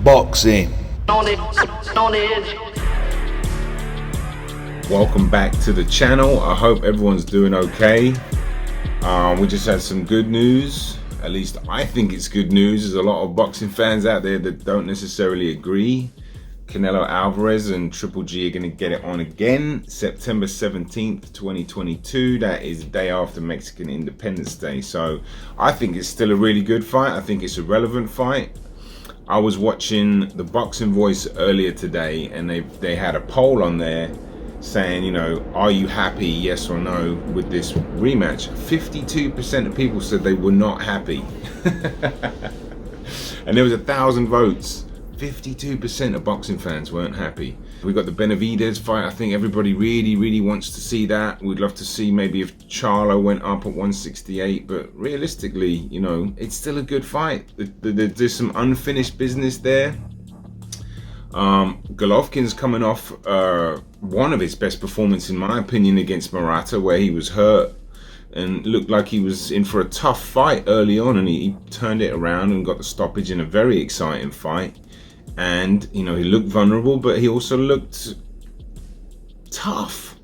boxing. Welcome back to the channel. I hope everyone's doing okay. We just had some good news. At least I think it's good news. There's a lot of boxing fans out there that don't necessarily agree. Canelo Alvarez and Triple G are going to get it on again, September 17th, 2022. That is the day after Mexican Independence Day. So I think it's still a really good fight. I think it's a relevant fight. I was watching the Boxing Voice earlier today, and they had a poll on there saying, you know, are you happy, yes or no, with this rematch? 52% of people said they were not happy. And there was 1,000 votes. 52% of boxing fans weren't happy. We got the Benavidez fight. I think everybody really wants to see that. We'd love to see maybe if Charlo went up at 168, but realistically, you know, it's still a good fight. There's some unfinished business there. Golovkin's coming off one of his best performances, in my opinion, against Murata, where he was hurt and looked like he was in for a tough fight early on, and he turned it around and got the stoppage in a very exciting fight. And, you know, he looked vulnerable, but he also looked tough.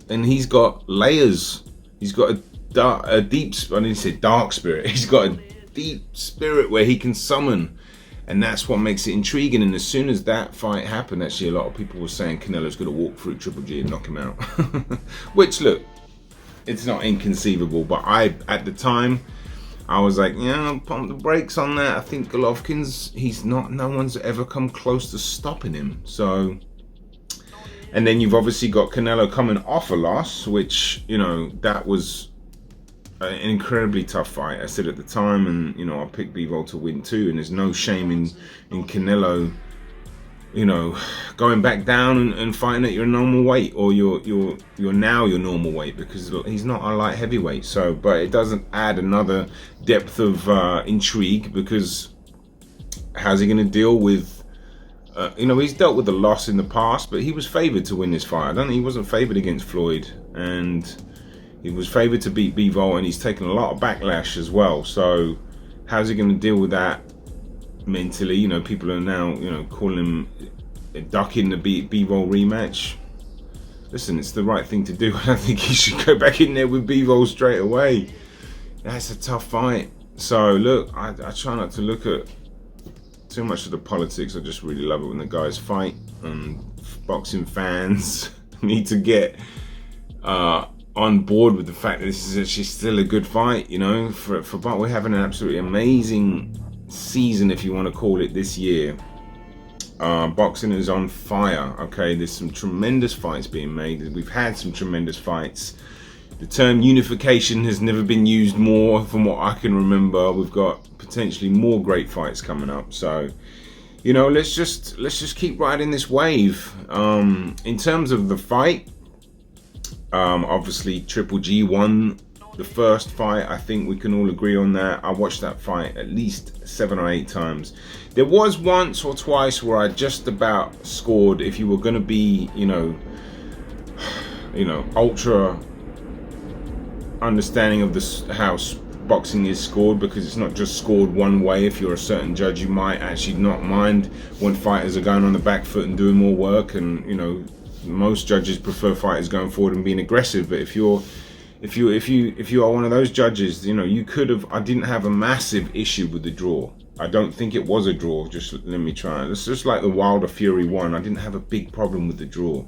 And he's got layers. He's got a deep, I didn't say dark spirit. He's got a deep spirit where he can summon. And that's what makes it intriguing. And as soon as that fight happened, actually, a lot of people were saying Canelo's going to walk through Triple G and knock him out. Which, look, it's not inconceivable. But at the time, I was like, yeah, pump the brakes on that. I think Golovkin's, no one's ever come close to stopping him. So, and then you've obviously got Canelo coming off a loss, which, you know, that was an incredibly tough fight. I said at the time, and, you know, I picked Bivol to win too, and there's no shame in Canelo, you know, going back down and fighting at your normal weight, or you're now your normal weight, because he's not a light heavyweight. So, but it doesn't add another depth of intrigue, because how's he going to deal with, you know, he's dealt with the loss in the past, but he was favored to win this fight. He wasn't favored against Floyd, and he was favored to beat Bivol, and he's taken a lot of backlash as well. So how's he going to deal with that mentally? You know, people are now, you know, calling him ducking the Bivol rematch. Listen, it's the right thing to do. I don't think he should go back in there with Bivol straight away. That's a tough fight. So look, I try not to look at too much of the politics. I just really love it when the guys fight, and boxing fans need to get on board with the fact that this is actually still a good fight. You know, but we're having an absolutely amazing season, if you want to call it, this year. Boxing is on fire. Okay, there's some tremendous fights being made. We've had some tremendous fights. The term unification has never been used more from what I can remember. We've got potentially more great fights coming up. So, you know, let's just keep riding this wave. In terms of the fight, obviously Triple G won the first fight. I think we can all agree on that. I watched that fight at least 7 or 8 times. There was once or twice where I just about scored. If you were going to be, you know, ultra understanding of this, how boxing is scored, because it's not just scored one way. If you're a certain judge, you might actually not mind when fighters are going on the back foot and doing more work. And, you know, most judges prefer fighters going forward and being aggressive. But if you are one of those judges, you know, you could have. I didn't have a massive issue with the draw. I don't think it was a draw. Just let me try. It's just like the Wilder Fury one. I didn't have a big problem with the draw.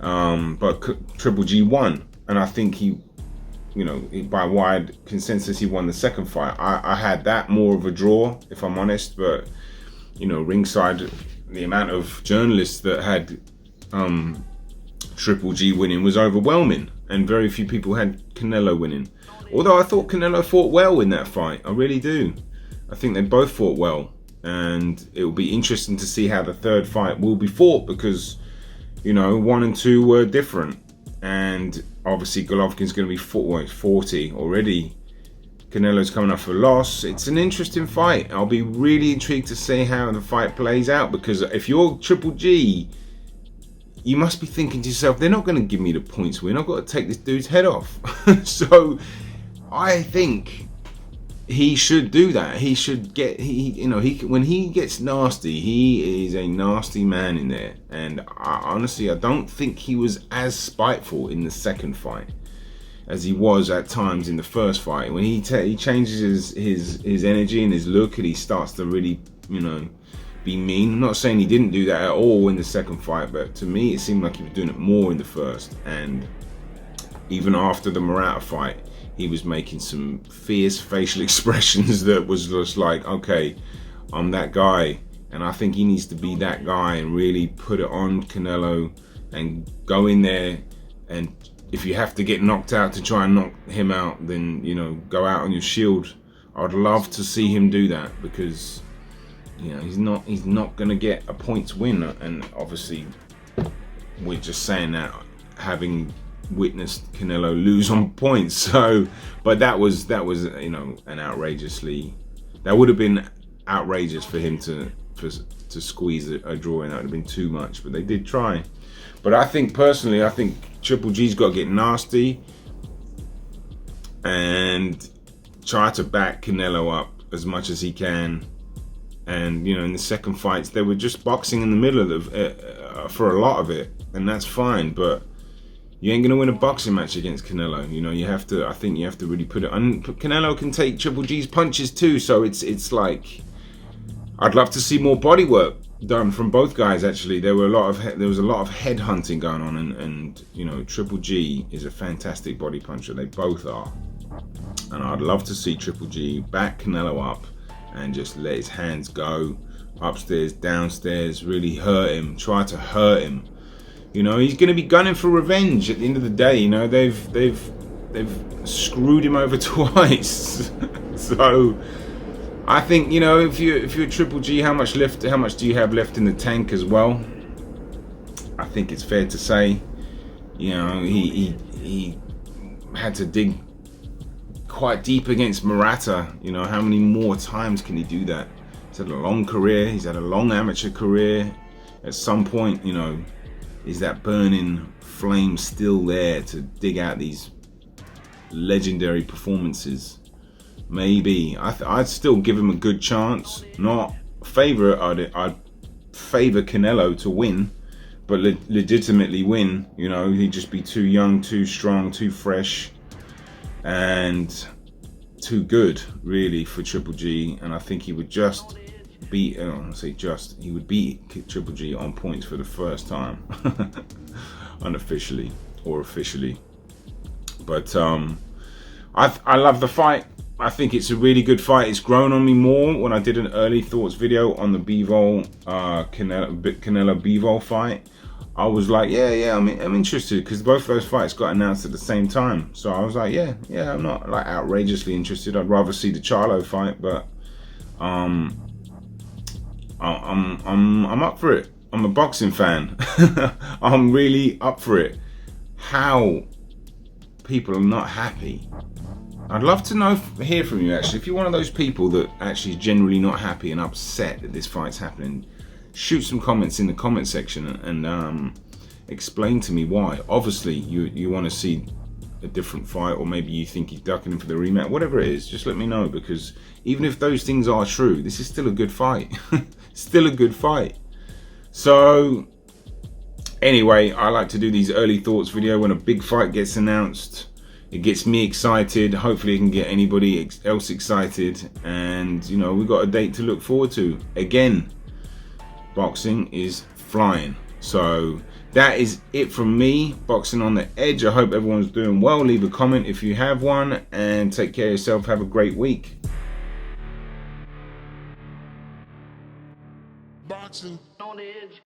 But Triple G won, and I think he, you know, by wide consensus, he won the second fight. I had that more of a draw, if I'm honest. But, you know, ringside, the amount of journalists that had Triple G winning was overwhelming, and very few people had Canelo winning. Although I thought Canelo fought well in that fight. I really do. I think they both fought well, and it will be interesting to see how the third fight will be fought, because, you know, 1 and 2 were different, and obviously Golovkin's going to be 40 already. Canelo's coming off a loss. It's an interesting fight. I'll be really intrigued to see how the fight plays out, because if you're Triple G, you must be thinking to yourself, they're not going to give me the points win. I've got to take this dude's head off. So I think he should do that. He should get he when he gets nasty, he is a nasty man in there. And honestly, I don't think he was as spiteful in the second fight as he was at times in the first fight. When he changes his energy and his look, and he starts to really be mean. I'm not saying he didn't do that at all in the second fight, but to me it seemed like he was doing it more in the first. And even after the Murata fight, he was making some fierce facial expressions that was just like, okay, I'm that guy, and I think he needs to be that guy and really put it on Canelo and go in there. And if you have to get knocked out to try and knock him out, then go out on your shield. I'd love to see him do that, because he's not gonna get a points win. And obviously we're just saying that having witnessed Canelo lose on points. So, but that was that would have been outrageous for him to squeeze a draw, and that would have been too much. But they did try. But I think Triple G's got to get nasty and try to back Canelo up as much as he can. And in the second fights, they were just boxing in the middle of for a lot of it, and that's fine. But you ain't gonna win a boxing match against Canelo. You have to. I think you have to really put it. And Canelo can take Triple G's punches too. So it's like, I'd love to see more body work done from both guys. Actually, there was a lot of head hunting going on, and Triple G is a fantastic body puncher. They both are, and I'd love to see Triple G back Canelo up and just let his hands go upstairs, downstairs, really hurt him, try to hurt him. He's going to be gunning for revenge at the end of the day. They've screwed him over twice. So I think if you're Triple G, how much do you have left in the tank as well? I think it's fair to say, he had to dig quite deep against Murata. How many more times can he do that? He's had a long career. He's had a long amateur career. At some point, is that burning flame still there to dig out these legendary performances? Maybe. I'd still give him a good chance. Not favorite. I'd favor Canelo to win, but legitimately win. He'd just be too young, too strong, too fresh, and too good, really, for Triple G. And I think he would just beat. He would beat Triple G on points for the first time, unofficially or officially. But I love the fight. I think it's a really good fight. It's grown on me more when I did an early thoughts video on the Bivol Canelo Bivol fight. I was like, yeah, I'm interested, because both those fights got announced at the same time. So I was like, yeah, I'm not like outrageously interested. I'd rather see the Charlo fight, but I'm up for it. I'm a boxing fan. I'm really up for it. How people are not happy. I'd love to hear from you, actually. If you're one of those people that actually is generally not happy and upset that this fight's happening, shoot some comments in the comment section and explain to me why. Obviously, you want to see a different fight, or maybe you think he's ducking him for the rematch. Whatever it is, just let me know, because even if those things are true, this is still a good fight. Still a good fight. So anyway, I like to do these early thoughts video when a big fight gets announced. It gets me excited. Hopefully it can get anybody else excited. And we've got a date to look forward to. Again, boxing is flying. So that is it from me, Boxing on the Edge. I hope everyone's doing well. Leave a comment if you have one, and take care of yourself. Have a great week. Boxing on the Edge.